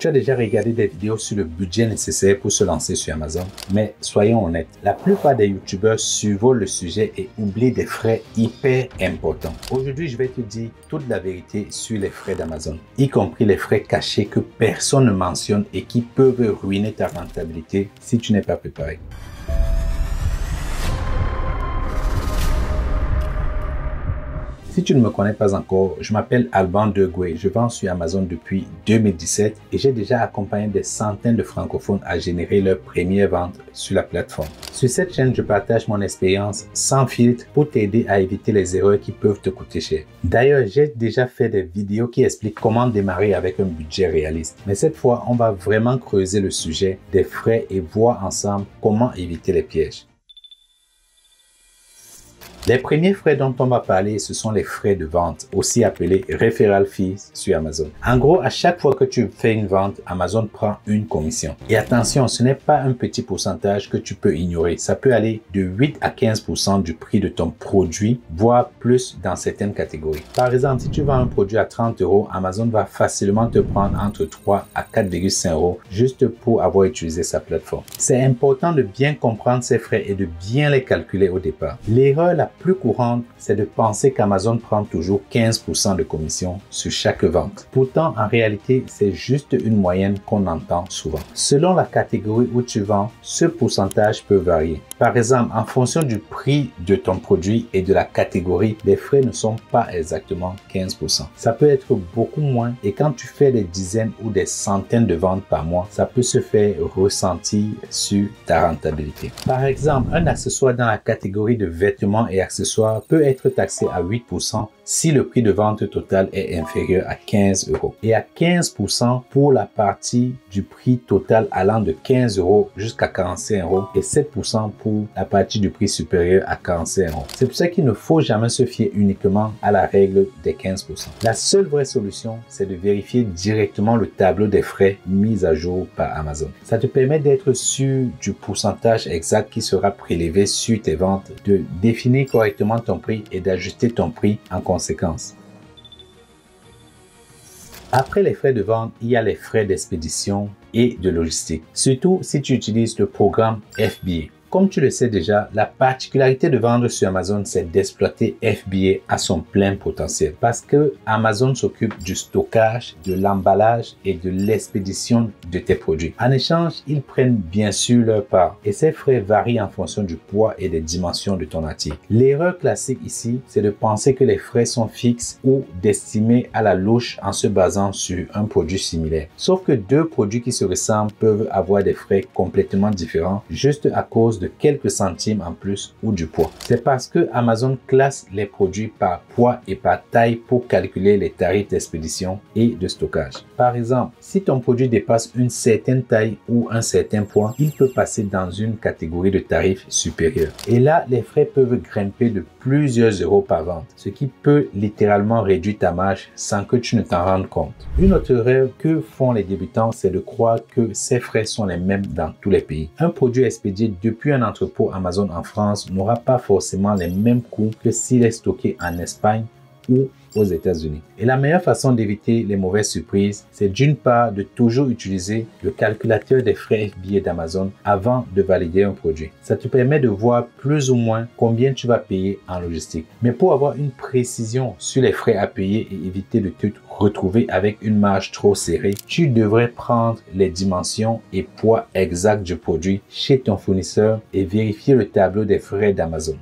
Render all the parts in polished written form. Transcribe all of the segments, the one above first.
tu as déjà regardé des vidéos sur le budget nécessaire pour se lancer sur Amazon? Mais soyons honnêtes, la plupart des youtubeurs survolent le sujet et oublient des frais hyper importants. Aujourd'hui, je vais te dire toute la vérité sur les frais d'Amazon, y compris les frais cachés que personne ne mentionne et qui peuvent ruiner ta rentabilité si tu n'es pas préparé. Si tu ne me connais pas encore, je m'appelle Alban Degué, je vends sur Amazon depuis 2017 et j'ai déjà accompagné des centaines de francophones à générer leur première vente sur la plateforme. Sur cette chaîne, je partage mon expérience sans filtre pour t'aider à éviter les erreurs qui peuvent te coûter cher. D'ailleurs, j'ai déjà fait des vidéos qui expliquent comment démarrer avec un budget réaliste. Mais cette fois, on va vraiment creuser le sujet des frais et voir ensemble comment éviter les pièges. Les premiers frais dont on va parler, ce sont les frais de vente, aussi appelés referral fees sur Amazon. En gros, à chaque fois que tu fais une vente, Amazon prend une commission. Et attention, ce n'est pas un petit pourcentage que tu peux ignorer. Ça peut aller de 8 à 15% du prix de ton produit, voire plus dans certaines catégories. Par exemple, si tu vends un produit à 30 €, Amazon va facilement te prendre entre 3 à 4,5 € juste pour avoir utilisé sa plateforme. C'est important de bien comprendre ces frais et de bien les calculer au départ. L'erreur la plus courante, c'est de penser qu'Amazon prend toujours 15% de commission sur chaque vente. Pourtant, en réalité, c'est juste une moyenne qu'on entend souvent. Selon la catégorie où tu vends, ce pourcentage peut varier. Par exemple, en fonction du prix de ton produit et de la catégorie, les frais ne sont pas exactement 15%. Ça peut être beaucoup moins et quand tu fais des dizaines ou des centaines de ventes par mois, ça peut se faire ressentir sur ta rentabilité. Par exemple, un accessoire dans la catégorie de vêtements et accessoires peut être taxé à 8% si le prix de vente total est inférieur à 15 € et à 15% pour la partie du prix total allant de 15 € jusqu'à 45 € et 7% pour la partie du prix supérieur à 45 €. C'est pour ça qu'il ne faut jamais se fier uniquement à la règle des 15%. La seule vraie solution, c'est de vérifier directement le tableau des frais mis à jour par Amazon. Ça te permet d'être sûr du pourcentage exact qui sera prélevé sur tes ventes, de définir correctement ton prix et d'ajuster ton prix en conséquence. Après les frais de vente, il y a les frais d'expédition et de logistique, surtout si tu utilises le programme FBA. Comme tu le sais déjà, la particularité de vendre sur Amazon, c'est d'exploiter FBA à son plein potentiel parce que Amazon s'occupe du stockage, de l'emballage et de l'expédition de tes produits. En échange, ils prennent bien sûr leur part et ces frais varient en fonction du poids et des dimensions de ton article. L'erreur classique ici, c'est de penser que les frais sont fixes ou d'estimer à la louche en se basant sur un produit similaire. Sauf que deux produits qui se ressemblent peuvent avoir des frais complètement différents juste à cause de quelques centimes en plus ou du poids. C'est parce que Amazon classe les produits par poids et par taille pour calculer les tarifs d'expédition et de stockage. Par exemple, si ton produit dépasse une certaine taille ou un certain poids, il peut passer dans une catégorie de tarifs supérieurs. Et là, les frais peuvent grimper de plusieurs euros par vente, ce qui peut littéralement réduire ta marge sans que tu ne t'en rendes compte. Une autre erreur que font les débutants, c'est de croire que ces frais sont les mêmes dans tous les pays. Un produit expédié depuis un entrepôt Amazon en France n'aura pas forcément les mêmes coûts que s'il est stocké en Espagne ou aux États-Unis. Et la meilleure façon d'éviter les mauvaises surprises, c'est d'une part de toujours utiliser le calculateur des frais FBA d'Amazon avant de valider un produit. Ça te permet de voir plus ou moins combien tu vas payer en logistique. Mais pour avoir une précision sur les frais à payer et éviter de te retrouver avec une marge trop serrée, tu devrais prendre les dimensions et poids exacts du produit chez ton fournisseur et vérifier le tableau des frais d'Amazon.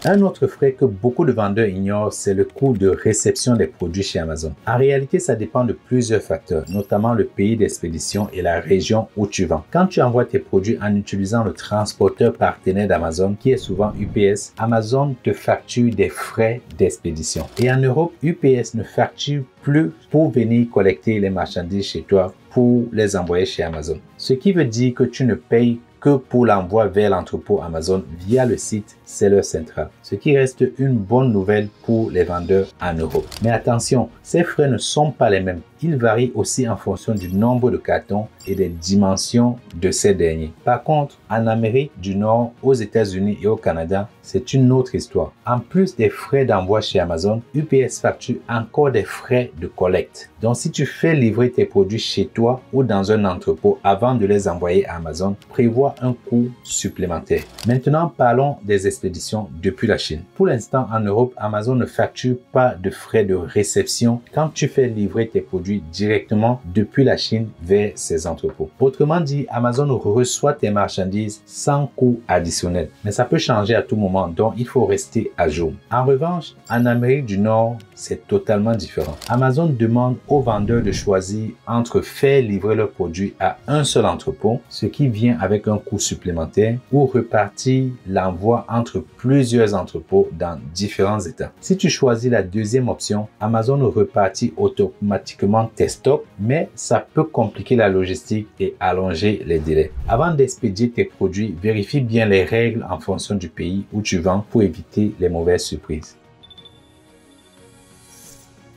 Un autre frais que beaucoup de vendeurs ignorent, c'est le coût de réception des produits chez Amazon. En réalité, ça dépend de plusieurs facteurs, notamment le pays d'expédition et la région où tu vends. Quand tu envoies tes produits en utilisant le transporteur partenaire d'Amazon, qui est souvent UPS, Amazon te facture des frais d'expédition. Et en Europe, UPS ne facture plus pour venir collecter les marchandises chez toi pour les envoyer chez Amazon. Ce qui veut dire que tu ne payes que pour l'envoi vers l'entrepôt Amazon via le site Seller Central, ce qui reste une bonne nouvelle pour les vendeurs en Europe. Mais attention, ces frais ne sont pas les mêmes Il varie aussi en fonction du nombre de cartons et des dimensions de ces derniers. Par contre, en Amérique du Nord, aux États-Unis et au Canada, c'est une autre histoire. En plus des frais d'envoi chez Amazon, UPS facture encore des frais de collecte. Donc, si tu fais livrer tes produits chez toi ou dans un entrepôt avant de les envoyer à Amazon, prévois un coût supplémentaire. Maintenant, parlons des expéditions depuis la Chine. Pour l'instant, en Europe, Amazon ne facture pas de frais de réception quand tu fais livrer tes produits directement depuis la Chine vers ses entrepôts. Autrement dit, Amazon reçoit tes marchandises sans coût additionnel. Mais ça peut changer à tout moment, donc il faut rester à jour. En revanche, en Amérique du Nord, c'est totalement différent. Amazon demande aux vendeurs de choisir entre faire livrer leurs produits à un seul entrepôt, ce qui vient avec un coût supplémentaire, ou repartir l'envoi entre plusieurs entrepôts dans différents États. Si tu choisis la deuxième option, Amazon repartit automatiquement tes stocks, mais ça peut compliquer la logistique et allonger les délais. Avant d'expédier tes produits, vérifie bien les règles en fonction du pays où tu vends pour éviter les mauvaises surprises.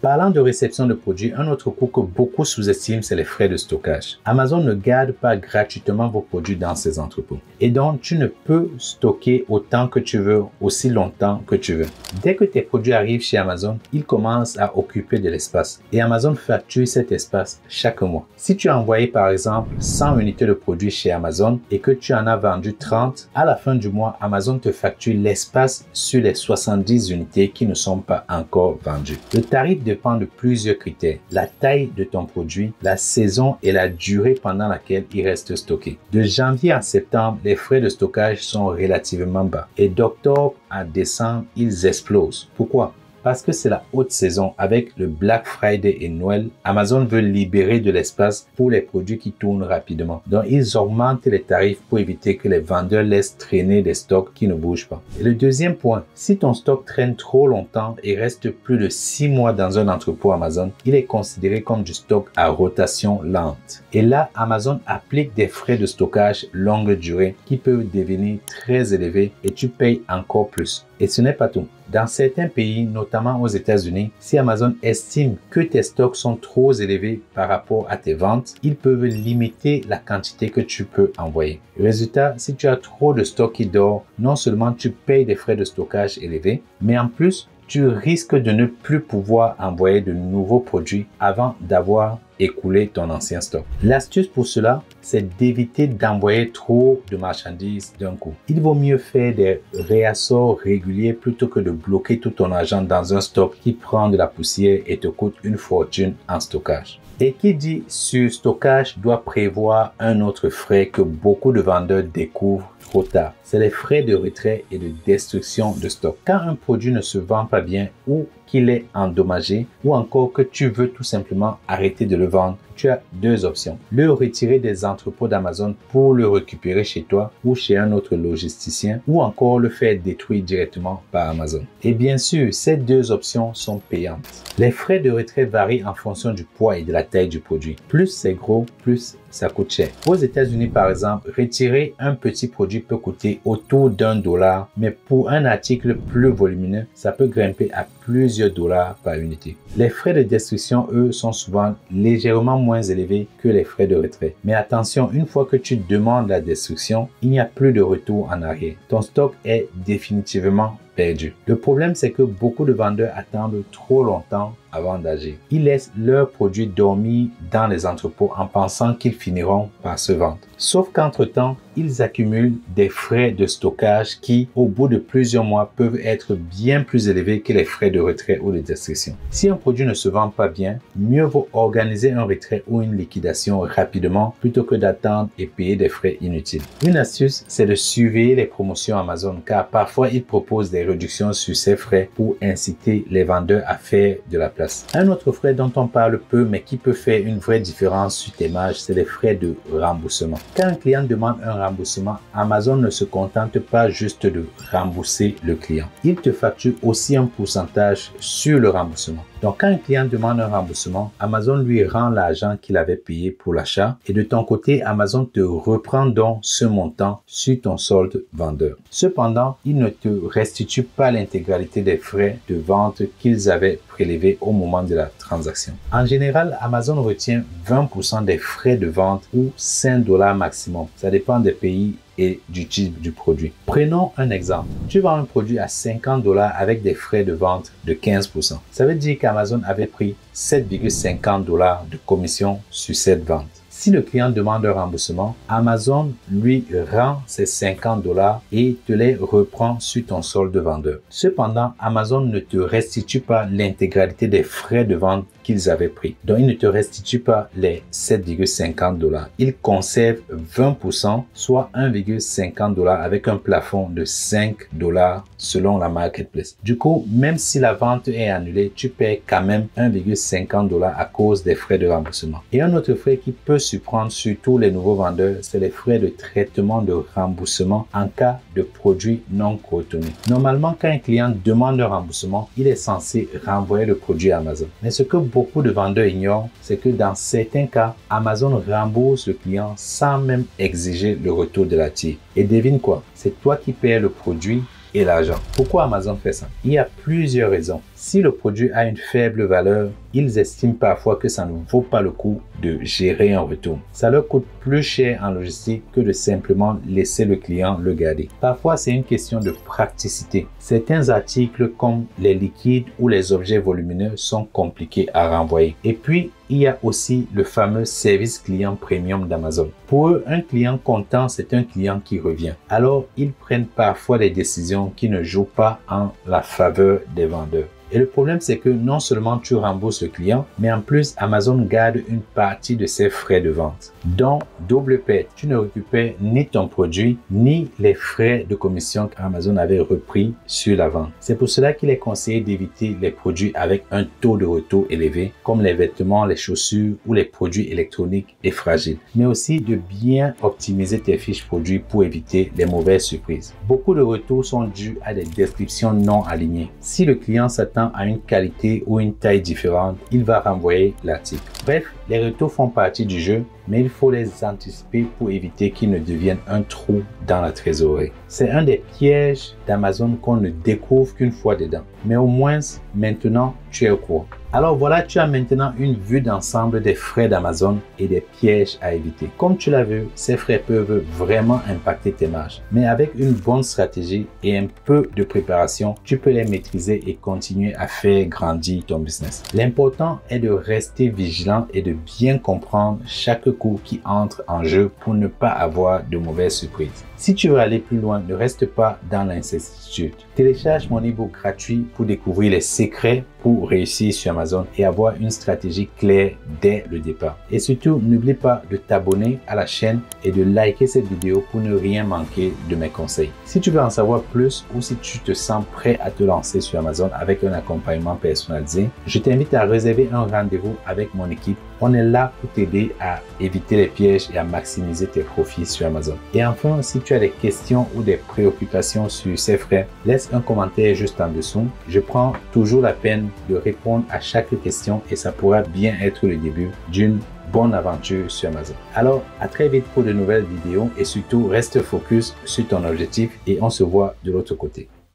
Parlant de réception de produits, un autre coût que beaucoup sous-estiment, c'est les frais de stockage. Amazon ne garde pas gratuitement vos produits dans ses entrepôts. Et donc, tu ne peux stocker autant que tu veux, aussi longtemps que tu veux. Dès que tes produits arrivent chez Amazon, ils commencent à occuper de l'espace. Et Amazon facture cet espace chaque mois. Si tu as envoyé par exemple 100 unités de produits chez Amazon et que tu en as vendu 30, à la fin du mois, Amazon te facture l'espace sur les 70 unités qui ne sont pas encore vendues. Le tarif dépend de plusieurs critères. La taille de ton produit, la saison et la durée pendant laquelle il reste stocké. De janvier à septembre, les frais de stockage sont relativement bas. Et d'octobre à décembre, ils explosent. Pourquoi? Parce que c'est la haute saison avec le Black Friday et Noël, Amazon veut libérer de l'espace pour les produits qui tournent rapidement. Donc, ils augmentent les tarifs pour éviter que les vendeurs laissent traîner des stocks qui ne bougent pas. Et le deuxième point, si ton stock traîne trop longtemps et reste plus de 6 mois dans un entrepôt Amazon, il est considéré comme du stock à rotation lente. Et là, Amazon applique des frais de stockage longue durée qui peuvent devenir très élevés et tu payes encore plus. Et ce n'est pas tout. Dans certains pays, notamment aux États-Unis, si Amazon estime que tes stocks sont trop élevés par rapport à tes ventes, ils peuvent limiter la quantité que tu peux envoyer. Résultat, si tu as trop de stock qui dort, non seulement tu payes des frais de stockage élevés, mais en plus, tu risques de ne plus pouvoir envoyer de nouveaux produits avant d'avoir écoulé ton ancien stock. L'astuce pour cela, c'est d'éviter d'envoyer trop de marchandises d'un coup. Il vaut mieux faire des réassorts réguliers plutôt que de bloquer tout ton argent dans un stock qui prend de la poussière et te coûte une fortune en stockage. Et qui dit surstockage doit prévoir un autre frais que beaucoup de vendeurs découvrent trop tard. C'est les frais de retrait et de destruction de stock. Quand un produit ne se vend pas bien ou qu'il est endommagé ou encore que tu veux tout simplement arrêter de le vendre, tu as deux options. Le retirer des entrepôts d'Amazon pour le récupérer chez toi ou chez un autre logisticien ou encore le faire détruire directement par Amazon. Et bien sûr, ces deux options sont payantes. Les frais de retrait varient en fonction du poids et de la taille du produit. Plus c'est gros, plus ça coûte cher. Aux États-Unis, par exemple, retirer un petit produit peut coûter autour d'$1, mais pour un article plus volumineux, ça peut grimper à plusieurs dollars par unité. Les frais de destruction, eux, sont souvent légèrement moins élevés que les frais de retrait. Mais attention, une fois que tu demandes la destruction, il n'y a plus de retour en arrière. Ton stock est définitivement perdu. Le problème, c'est que beaucoup de vendeurs attendent trop longtemps avant d'agir. Ils laissent leurs produits dormir dans les entrepôts en pensant qu'ils finiront par se vendre. Sauf qu'entre-temps, ils accumulent des frais de stockage qui, au bout de plusieurs mois, peuvent être bien plus élevés que les frais de retrait ou de destruction. Si un produit ne se vend pas bien, mieux vaut organiser un retrait ou une liquidation rapidement plutôt que d'attendre et payer des frais inutiles. Une astuce, c'est de surveiller les promotions Amazon car parfois ils proposent des réductions sur ces frais pour inciter les vendeurs à faire de la place. Un autre frais dont on parle peu mais qui peut faire une vraie différence sur tes marges, c'est les frais de remboursement. Quand un client demande un remboursement, Amazon ne se contente pas juste de rembourser le client. Il te facture aussi un pourcentage sur le remboursement. Donc, quand un client demande un remboursement, Amazon lui rend l'argent qu'il avait payé pour l'achat et de ton côté, Amazon te reprend donc ce montant sur ton solde vendeur. Cependant, il ne te restitue pas l'intégralité des frais de vente qu'ils avaient prélevés au moment de la transaction. En général, Amazon retient 20% des frais de vente ou $5 maximum. Ça dépend des pays et du type du produit. Prenons un exemple. Tu vends un produit à $50 avec des frais de vente de 15%. Ça veut dire qu'Amazon avait pris $7,50 de commission sur cette vente. Si le client demande un remboursement, Amazon lui rend ces $50 et te les reprend sur ton solde vendeur. Cependant, Amazon ne te restitue pas l'intégralité des frais de vente qu'ils avaient pris. Donc, il ne te restitue pas les $7,50. Il conserve 20%, soit $1,50 avec un plafond de $5 selon la marketplace. Du coup, même si la vente est annulée, tu paies quand même $1,50 à cause des frais de remboursement. Et un autre frais qui peut surprendre surtout les nouveaux vendeurs, c'est les frais de traitement de remboursement en cas de produit non retenus. Normalement, quand un client demande un remboursement, il est censé renvoyer le produit à Amazon. Mais ce que beaucoup de vendeurs ignorent, c'est que dans certains cas, Amazon rembourse le client sans même exiger le retour de l'article. Et devine quoi? C'est toi qui payes le produit et l'argent. Pourquoi Amazon fait ça? Il y a plusieurs raisons. Si le produit a une faible valeur, ils estiment parfois que ça ne vaut pas le coup de gérer un retour. Ça leur coûte plus cher en logistique que de simplement laisser le client le garder. Parfois, c'est une question de praticité. Certains articles comme les liquides ou les objets volumineux sont compliqués à renvoyer. Et puis, il y a aussi le fameux service client premium d'Amazon. Pour eux, un client content, c'est un client qui revient. Alors, ils prennent parfois des décisions qui ne jouent pas en la faveur des vendeurs. Et le problème, c'est que non seulement tu rembourses le client, mais en plus, Amazon garde une partie de ses frais de vente. Donc, double perte. Tu ne récupères ni ton produit, ni les frais de commission qu'Amazon avait repris sur la vente. C'est pour cela qu'il est conseillé d'éviter les produits avec un taux de retour élevé, comme les vêtements, les chaussures ou les produits électroniques et fragiles. Mais aussi de bien optimiser tes fiches produits pour éviter les mauvaises surprises. Beaucoup de retours sont dus à des descriptions non alignées. Si le client s'attend à une qualité ou une taille différente, il va renvoyer l'article. Bref, les retours font partie du jeu, mais il faut les anticiper pour éviter qu'ils ne deviennent un trou dans la trésorerie. C'est un des pièges d'Amazon qu'on ne découvre qu'une fois dedans. Mais au moins, maintenant, tu es au courant. Alors voilà, tu as maintenant une vue d'ensemble des frais d'Amazon et des pièges à éviter. Comme tu l'as vu, ces frais peuvent vraiment impacter tes marges. Mais avec une bonne stratégie et un peu de préparation, tu peux les maîtriser et continuer à faire grandir ton business. L'important est de rester vigilant et de bien comprendre chaque coût qui entre en jeu pour ne pas avoir de mauvaises surprises. Si tu veux aller plus loin, ne reste pas dans l'incertitude. Télécharge mon e-book gratuit pour découvrir les secrets pour réussir sur Amazon et avoir une stratégie claire dès le départ. Et surtout, n'oublie pas de t'abonner à la chaîne et de liker cette vidéo pour ne rien manquer de mes conseils. Si tu veux en savoir plus ou si tu te sens prêt à te lancer sur Amazon avec un accompagnement personnalisé, je t'invite à réserver un rendez-vous avec mon équipe. On est là pour t'aider à éviter les pièges et à maximiser tes profits sur Amazon. Et enfin, si tu as des questions ou des préoccupations sur ces frais, laisse un commentaire juste en dessous. Je prends toujours la peine de répondre à chaque question et ça pourra bien être le début d'une bonne aventure sur Amazon. Alors, à très vite pour de nouvelles vidéos et surtout, reste focus sur ton objectif et on se voit de l'autre côté.